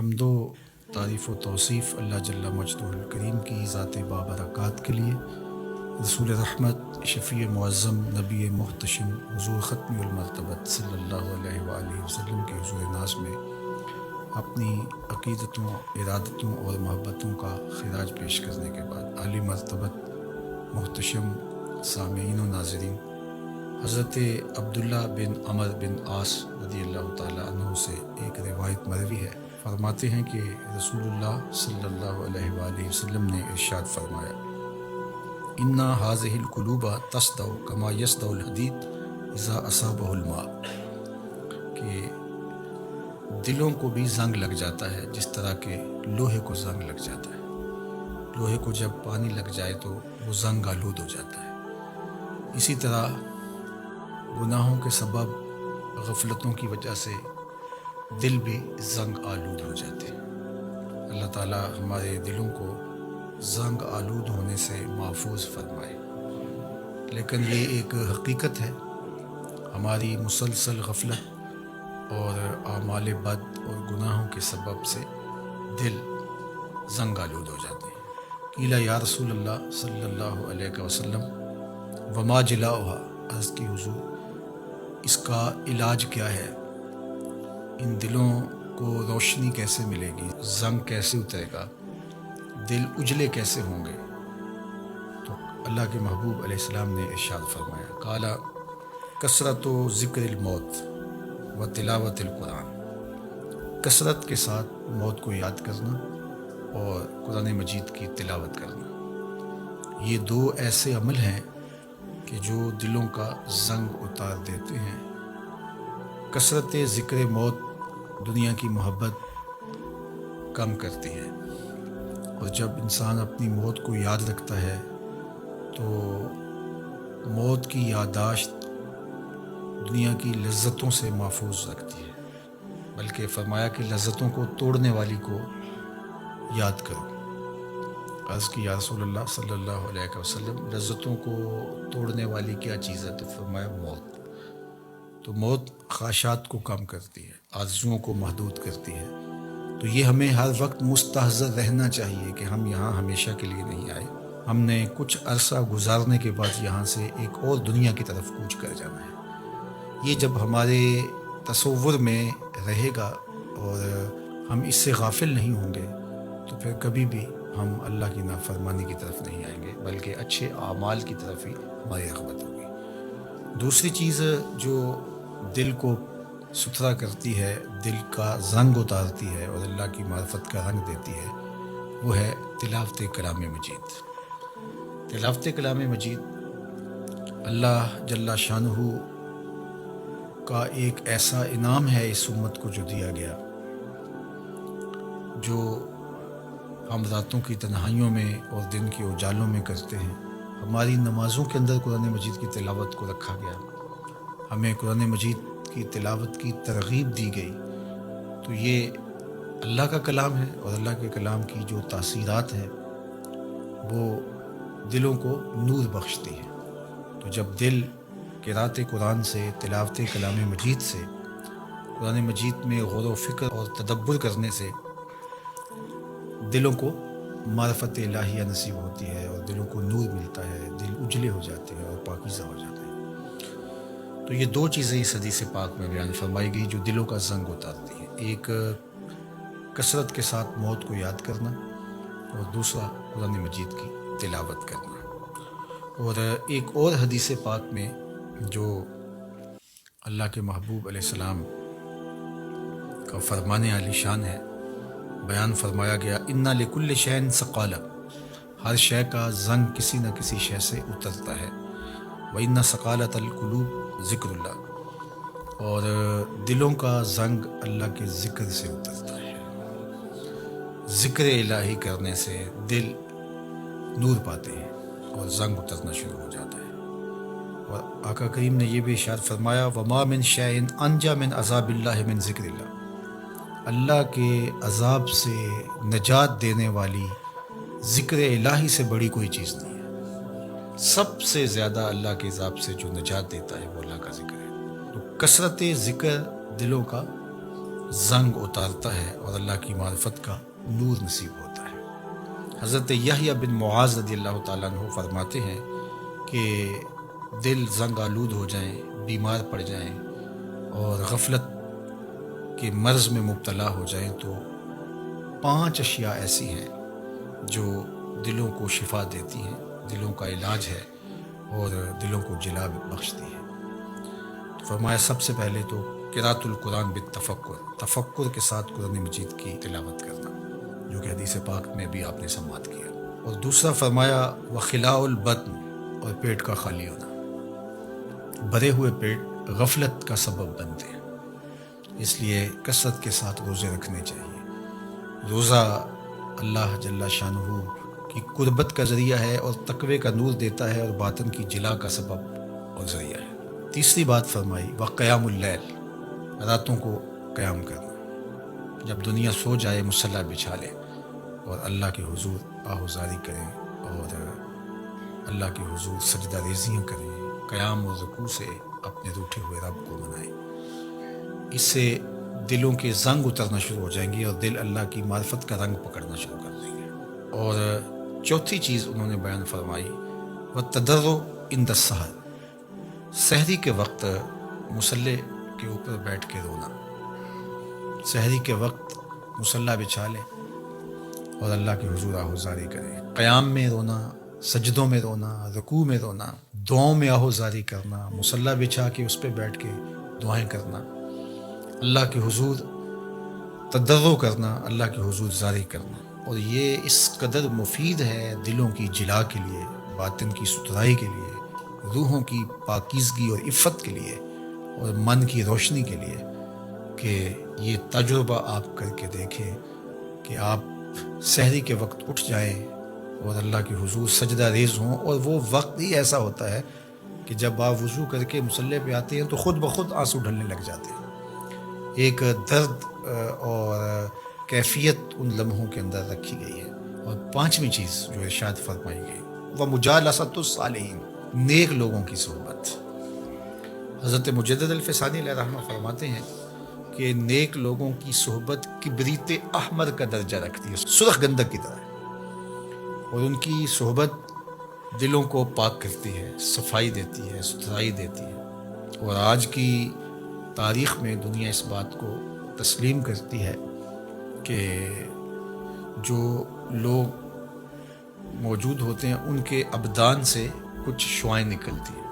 حمد و تعریف و توصیف اللہ جل مجدہ الکریم کی ذات بابرکات کے لیے، رسول رحمت شفیع معظم نبی محتشم حضور ختم المرتبت صلی اللہ علیہ وآلہ وسلم کے حضور ناز میں اپنی عقیدتوں، ارادتوں اور محبتوں کا خراج پیش کرنے کے بعد عالی مرتبت محتشم سامعین و ناظرین، حضرت عبداللہ بن عمر بن عاص رضی اللہ تعالیٰ عنہ سے ایک روایت مروی ہے، فرماتے ہیں کہ رسول اللہ صلی اللہ علیہ وآلہ وسلم نے ارشاد فرمایا، اِنَّ هَذِهِ الْقُلُوبَ تَصْدَعُ كَمَا يَصْدَعُ الْحَدِيدُ إِذَا أَصَابَهُ الْمَاءُ، کہ دلوں کو بھی زنگ لگ جاتا ہے جس طرح کہ لوہے کو زنگ لگ جاتا ہے۔ لوہے کو جب پانی لگ جائے تو وہ زنگ آلود ہو جاتا ہے۔ اسی طرح گناہوں کے سبب، غفلتوں کی وجہ سے دل بھی زنگ آلود ہو جاتے ہیں۔ اللہ تعالیٰ ہمارے دلوں کو زنگ آلود ہونے سے محفوظ فرمائے۔ لیکن یہ ایک حقیقت ہے، ہماری مسلسل غفلت اور اعمال بد اور گناہوں کے سبب سے دل زنگ آلود ہو جاتے ہیں۔ قیل یا رسول اللہ صلی اللہ علیہ وسلم وما جلاؤها، عرض کی حضور اس کا علاج کیا ہے؟ ان دلوں کو روشنی کیسے ملے گی؟ زنگ کیسے اترے گا؟ دل اجلے کیسے ہوں گے؟ تو اللہ کے محبوب علیہ السلام نے ارشاد فرمایا، قال کثرت و ذکر الموت و تلاوت القرآن، کثرت کے ساتھ موت کو یاد کرنا اور قرآن مجید کی تلاوت کرنا، یہ دو ایسے عمل ہیں کہ جو دلوں کا زنگ اتار دیتے ہیں۔ کثرت ذکر موت دنیا کی محبت کم کرتی ہے، اور جب انسان اپنی موت کو یاد رکھتا ہے تو موت کی یادداشت دنیا کی لذتوں سے محفوظ رکھتی ہے، بلکہ فرمایا کہ لذتوں کو توڑنے والی کو یاد کرو۔ عرض کی یا رسول اللہ صلی اللہ علیہ وسلم لذتوں کو توڑنے والی کیا چیز ہے؟ تو فرمایا موت۔ تو موت خواہشات کو کم کرتی ہے، آرزوؤں کو محدود کرتی ہے۔ تو یہ ہمیں ہر وقت مستحضر رہنا چاہیے کہ ہم یہاں ہمیشہ کے لیے نہیں آئے، ہم نے کچھ عرصہ گزارنے کے بعد یہاں سے ایک اور دنیا کی طرف کوچ کر جانا ہے۔ یہ جب ہمارے تصور میں رہے گا اور ہم اس سے غافل نہیں ہوں گے تو پھر کبھی بھی ہم اللہ کی نافرمانی کی طرف نہیں آئیں گے، بلکہ اچھے اعمال کی طرف ہی ہماری رغبت ہوگی۔ دوسری چیز جو دل کو ستھرا کرتی ہے، دل کا زنگ اتارتی ہے اور اللہ کی معرفت کا رنگ دیتی ہے، وہ ہے تلاوت کلام مجید۔ تلاوت کلام مجید اللہ جل شانہ کا ایک ایسا انعام ہے اس امت کو جو دیا گیا، جو ہم راتوں کی تنہائیوں میں اور دن کے اجالوں میں کرتے ہیں۔ ہماری نمازوں کے اندر قرآن مجید کی تلاوت کو رکھا گیا، ہمیں قرآن مجید کی تلاوت کی ترغیب دی گئی۔ تو یہ اللہ کا کلام ہے، اور اللہ کے کلام کی جو تاثیرات ہیں وہ دلوں کو نور بخشتی ہے۔ تو جب دل قرأت قرآن سے، تلاوت کلام مجید سے، قرآن مجید میں غور و فکر اور تدبر کرنے سے دلوں کو معرفت الہیہ نصیب ہوتی ہے اور دلوں کو نور ملتا ہے، دل اجلے ہو جاتے ہیں اور پاکیزہ ہو جاتے ہیں۔ تو یہ دو چیزیں اس حدیث پاک میں بیان فرمائی گئی جو دلوں کا زنگ اتارتی ہیں، ایک کثرت کے ساتھ موت کو یاد کرنا اور دوسرا قرآن مجید کی تلاوت کرنا۔ اور ایک اور حدیث پاک میں جو اللہ کے محبوب علیہ السلام کا فرمان عالی شان ہے، بیان فرمایا گیا، اِنَّ لِكُلِّ شَيْءٍ ثَقَالَةً، ہر شے کا زنگ کسی نہ کسی شے سے اترتا ہے، وَإِنَّ ثَقَالَةَ الْقُلُوبِ ذِكْرُ اللَّهِ، اور دلوں کا زنگ اللہ کے ذکر سے اترتا ہے۔ ذکر الہی کرنے سے دل نور پاتے ہیں اور زنگ اترنا شروع ہو جاتا ہے۔ اور آقا کریم نے یہ بھی ارشاد فرمایا، وَمَا مِن شَيْءٍ أَنْجَى مِنْ عَذَابِ اللَّهِ مِنْ ذِكْرِ اللَّهِ، اللہ کے عذاب سے نجات دینے والی ذکر الہی سے بڑی کوئی چیز نہیں ہے۔ سب سے زیادہ اللہ کے عذاب سے جو نجات دیتا ہے وہ اللہ کا ذکر ہے۔ تو کثرت ذکر دلوں کا زنگ اتارتا ہے اور اللہ کی معرفت کا نور نصیب ہوتا ہے۔ حضرت یحییٰ بن معاذ رضی اللہ تعالیٰ عنہ فرماتے ہیں کہ دل زنگ آلود ہو جائیں، بیمار پڑ جائیں اور غفلت کے مرض میں مبتلا ہو جائیں تو 5 اشیاء ایسی ہیں جو دلوں کو شفا دیتی ہیں، دلوں کا علاج ہے اور دلوں کو جلا بخشتی ہے۔ تو فرمایا سب سے پہلے تو قراءۃ القرآن بالتفکر، تفکر کے ساتھ قرآن مجید کی تلاوت کرنا، جو کہ حدیث پاک میں بھی آپ نے سماعت کیا۔ اور دوسرا فرمایا وخلاء البطن، اور پیٹ کا خالی ہونا۔ بھرے ہوئے پیٹ غفلت کا سبب بنتے ہیں، اس لیے کثرت کے ساتھ روزے رکھنے چاہیے۔ روزہ اللہ جل شانہ کی قربت کا ذریعہ ہے اور تقوی کا نور دیتا ہے اور باطن کی جلا کا سبب اور ذریعہ ہے۔ تیسری بات فرمائی وقیام اللیل، راتوں کو قیام کرنا، جب دنیا سو جائے مصلی بچھا لے اور اللہ کے حضور آہوزاری کریں اور اللہ کے حضور سجدہ ریزیاں کریں، قیام و رکوع سے اپنے روٹھے ہوئے رب کو منائیں۔ اس سے دلوں کے زنگ اترنا شروع ہو جائیں گے اور دل اللہ کی معرفت کا رنگ پکڑنا شروع کر دیں گے۔ اور چوتھی چیز انہوں نے بیان فرمائی والتضرع عند السحر، سحری کے وقت مصلی کے اوپر بیٹھ کے رونا، سحری کے وقت مصلی بچھا لیں اور اللہ کے حضور آہوزاری کریں، قیام میں رونا، سجدوں میں رونا، رکوع میں رونا، دعاؤں میں آہوزاری کرنا، مصلی بچھا کے اس پہ بیٹھ کے دعائیں کرنا، اللہ کے حضور تضرع کرنا، اللہ کے حضور زاری کرنا۔ اور یہ اس قدر مفید ہے دلوں کی جلا کے لیے، باطن کی ستھرائی کے لیے، روحوں کی پاکیزگی اور عفت کے لیے اور من کی روشنی کے لیے، کہ یہ تجربہ آپ کر کے دیکھیں کہ آپ سحری کے وقت اٹھ جائیں اور اللہ کے حضور سجدہ ریز ہوں، اور وہ وقت ہی ایسا ہوتا ہے کہ جب آپ وضو کر کے مصلی پہ آتے ہیں تو خود بخود آنسو ڈھلنے لگ جاتے ہیں۔ ایک درد اور کیفیت ان لمحوں کے اندر رکھی گئی ہے۔ اور پانچویں چیز جو ارشاد فرمائی گئی وہ مجالست الصالحین، نیک لوگوں کی صحبت۔ حضرت مجدد الفسانی علیہ رحمہ فرماتے ہیں کہ نیک لوگوں کی صحبت کبریت احمر کا درجہ رکھتی ہے، سرخ گندک کی طرح، اور ان کی صحبت دلوں کو پاک کرتی ہے، صفائی دیتی ہے، ستھرائی دیتی ہے۔ اور آج کی تاریخ میں دنیا اس بات کو تسلیم کرتی ہے کہ جو لوگ موجود ہوتے ہیں ان کے ابدان سے کچھ شعائیں نکلتی ہیں،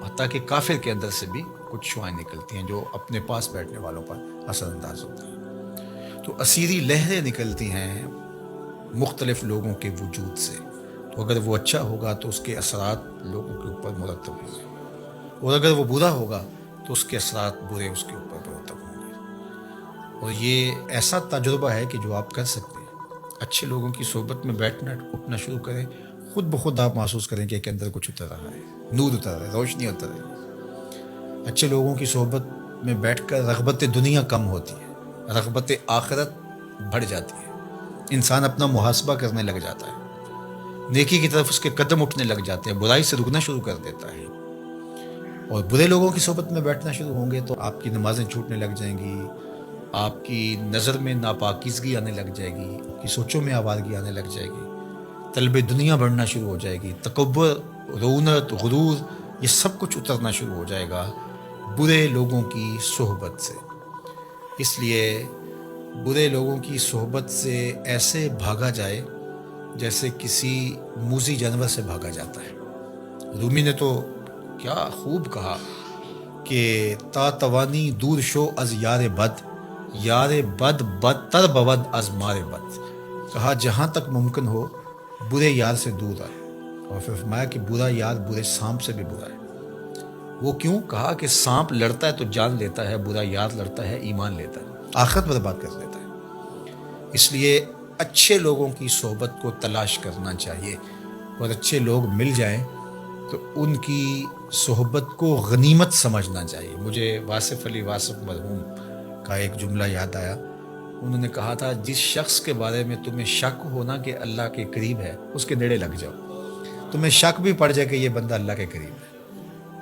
حتیٰ کہ کافر کے اندر سے بھی کچھ شعائیں نکلتی ہیں جو اپنے پاس بیٹھنے والوں پر اثر انداز ہوتی ہیں۔ تو اسیری لہریں نکلتی ہیں مختلف لوگوں کے وجود سے، تو اگر وہ اچھا ہوگا تو اس کے اثرات لوگوں کے اوپر مرتب ہوں گے، اور اگر وہ برا ہوگا تو اس کے اثرات برے اس کے اوپر مرتب ہوں گے۔ اور یہ ایسا تجربہ ہے کہ جو آپ کر سکتے ہیں۔ اچھے لوگوں کی صحبت میں بیٹھنا اٹھنا شروع کریں، خود بخود آپ محسوس کریں کہ اندر کچھ اتر رہا ہے، نور اتر رہا ہے، روشنی اتر رہی ہے۔ اچھے لوگوں کی صحبت میں بیٹھ کر رغبت دنیا کم ہوتی ہے، رغبت آخرت بڑھ جاتی ہے، انسان اپنا محاسبہ کرنے لگ جاتا ہے، نیکی کی طرف اس کے قدم اٹھنے لگ جاتے ہیں، برائی سے رکنا شروع کر دیتا ہے۔ اور برے لوگوں کی صحبت میں بیٹھنا شروع ہوں گے تو آپ کی نمازیں چھوٹنے لگ جائیں گی، آپ کی نظر میں ناپاکیزگی آنے لگ جائے گی، آپ کی سوچوں میں آوارگی آنے لگ جائے گی، طلب دنیا بڑھنا شروع ہو جائے گی، تکبر، رونت، غرور، یہ سب کچھ اترنا شروع ہو جائے گا برے لوگوں کی صحبت سے۔ اس لیے برے لوگوں کی صحبت سے ایسے بھاگا جائے جیسے کسی موذی جانور سے بھاگا جاتا ہے۔ رومی نے تو کیا خوب کہا کہ تا توانی دور شو از یار بد، یار بد بدتر بود از مار بد۔ کہا جہاں تک ممکن ہو برے یار سے دور رہے، اور پھر فرمایا کہ برا یار برے سانپ سے بھی برا ہے۔ وہ کیوں؟ کہا کہ سانپ لڑتا ہے تو جان لیتا ہے، برا یار لڑتا ہے ایمان لیتا ہے، آخرت برباد کر دیتا ہے۔ اس لیے اچھے لوگوں کی صحبت کو تلاش کرنا چاہیے، اور اچھے لوگ مل جائیں تو ان کی صحبت کو غنیمت سمجھنا چاہیے۔ مجھے واصف علی واصف مرحوم کا ایک جملہ یاد آیا۔ انہوں نے کہا تھا جس شخص کے بارے میں تمہیں شک ہونا کہ اللہ کے قریب ہے اس کے نیڑے لگ جاؤ۔ تمہیں شک بھی پڑ جائے کہ یہ بندہ اللہ کے قریب ہے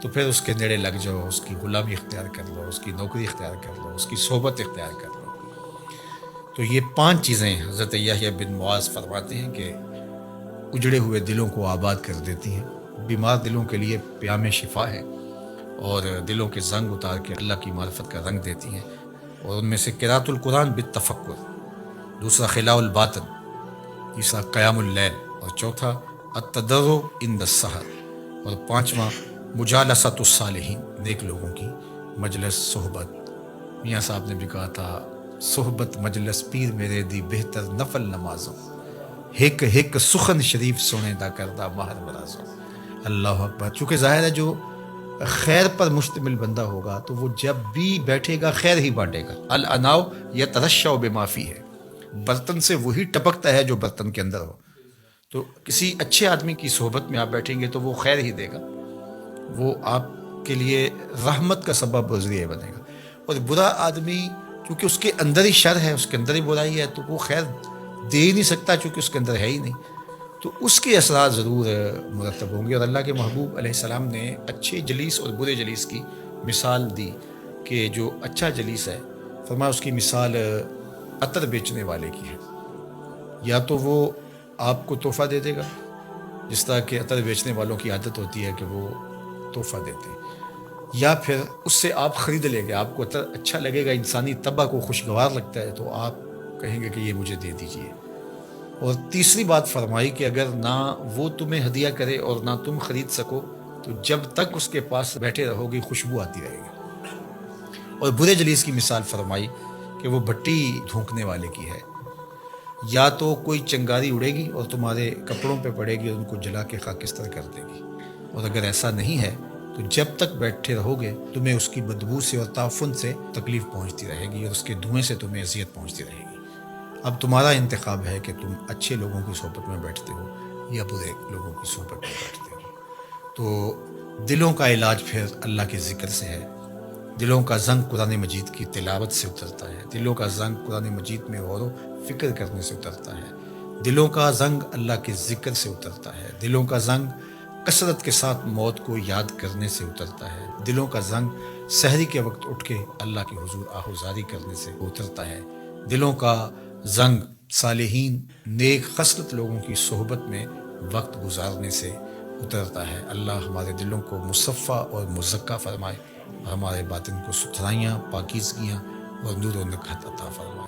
تو پھر اس کے نیڑے لگ جاؤ، اس کی غلامی اختیار کر لو، اس کی نوکری اختیار کر لو، اس کی صحبت اختیار کر لو، تو یہ 5 چیزیں حضرت یحییٰ بن معاذ فرماتے ہیں کہ اجڑے ہوئے دلوں کو آباد کر دیتی ہیں، بیمار دلوں کے لیے پیام شفا ہے، اور دلوں کے زنگ اتار کے اللہ کی معرفت کا رنگ دیتی ہیں۔ اور ان میں سے قراءۃ القرآن بالتفکر، دوسرا خلاء الباطن، تیسرا قیام اللیل، اور چوتھا التضرع عند السحر، اور پانچواں مجالست الصالحین، نیک لوگوں کی مجلس صحبت۔ میاں صاحب نے بھی کہا تھا، صحبت مجلس پیر میرے دی بہتر نفل نمازوں، ہک ہک سخن شریف سونے دا کردہ ماہر مرازوں۔ اللہ اکبر۔ چونکہ ظاہر ہے جو خیر پر مشتمل بندہ ہوگا تو وہ جب بھی بیٹھے گا خیر ہی بانٹے گا۔ الاناؤ یترشع بما فیہ، برتن سے وہی ٹپکتا ہے جو برتن کے اندر ہو۔ تو کسی اچھے آدمی کی صحبت میں آپ بیٹھیں گے تو وہ خیر ہی دے گا، وہ آپ کے لیے رحمت کا سبب و ذریعہ بنے گا۔ اور برا آدمی چونکہ اس کے اندر ہی شر ہے، اس کے اندر ہی برائی ہے، تو وہ خیر دے ہی نہیں سکتا چونکہ اس کے اندر ہے ہی نہیں، تو اس کے اثرات ضرور مرتب ہوں گے۔ اور اللہ کے محبوب علیہ السلام نے اچھے جلیس اور برے جلیس کی مثال دی کہ جو اچھا جلیس ہے، فرمایا اس کی مثال عطر بیچنے والے کی ہے، یا تو وہ آپ کو تحفہ دے دے گا، جس طرح کہ عطر بیچنے والوں کی عادت ہوتی ہے کہ وہ تحفہ دیتے ہیں، یا پھر اس سے آپ خرید لیں گے، آپ کو عطر اچھا لگے گا، انسانی طبع کو خوشگوار لگتا ہے، تو آپ کہیں گے کہ یہ مجھے دے دیجئے۔ اور تیسری بات فرمائی کہ اگر نہ وہ تمہیں ہدیہ کرے اور نہ تم خرید سکو تو جب تک اس کے پاس بیٹھے رہو گے خوشبو آتی رہے گی۔ اور برے جلیس کی مثال فرمائی کہ وہ بھٹی دھونکنے والے کی ہے، یا تو کوئی چنگاری اڑے گی اور تمہارے کپڑوں پہ پڑے گی اور ان کو جلا کے خاکستر کر دے گی، اور اگر ایسا نہیں ہے تو جب تک بیٹھے رہو گے تمہیں اس کی بدبو سے اور تعفن سے تکلیف پہنچتی رہے گی، اور اس کے دھوئیں سے تمہیں اذیت پہنچتی رہے گی۔ اب تمہارا انتخاب ہے کہ تم اچھے لوگوں کی صحبت میں بیٹھتے ہو یا برے لوگوں کی صحبت میں بیٹھتے ہو۔ تو دلوں کا علاج پھر اللہ کے ذکر سے ہے۔ دلوں کا زنگ قرآن مجید کی تلاوت سے اترتا ہے، دلوں کا زنگ قرآن مجید میں غور و فکر کرنے سے اترتا ہے، دلوں کا زنگ اللہ کے ذکر سے اترتا ہے، دلوں کا زنگ کثرت کے ساتھ موت کو یاد کرنے سے اترتا ہے، دلوں کا زنگ سحری کے وقت اٹھ کے اللہ کے حضور آہوزاری کرنے سے اترتا ہے، دلوں کا زنگ صالحین نیک خصلت لوگوں کی صحبت میں وقت گزارنے سے اترتا ہے۔ اللہ ہمارے دلوں کو مصفہ اور مزکہ فرمائے، اور ہمارے باطن کو ستھرائیاں، پاکیزگیاں اور نور و نکہت عطا فرمائے۔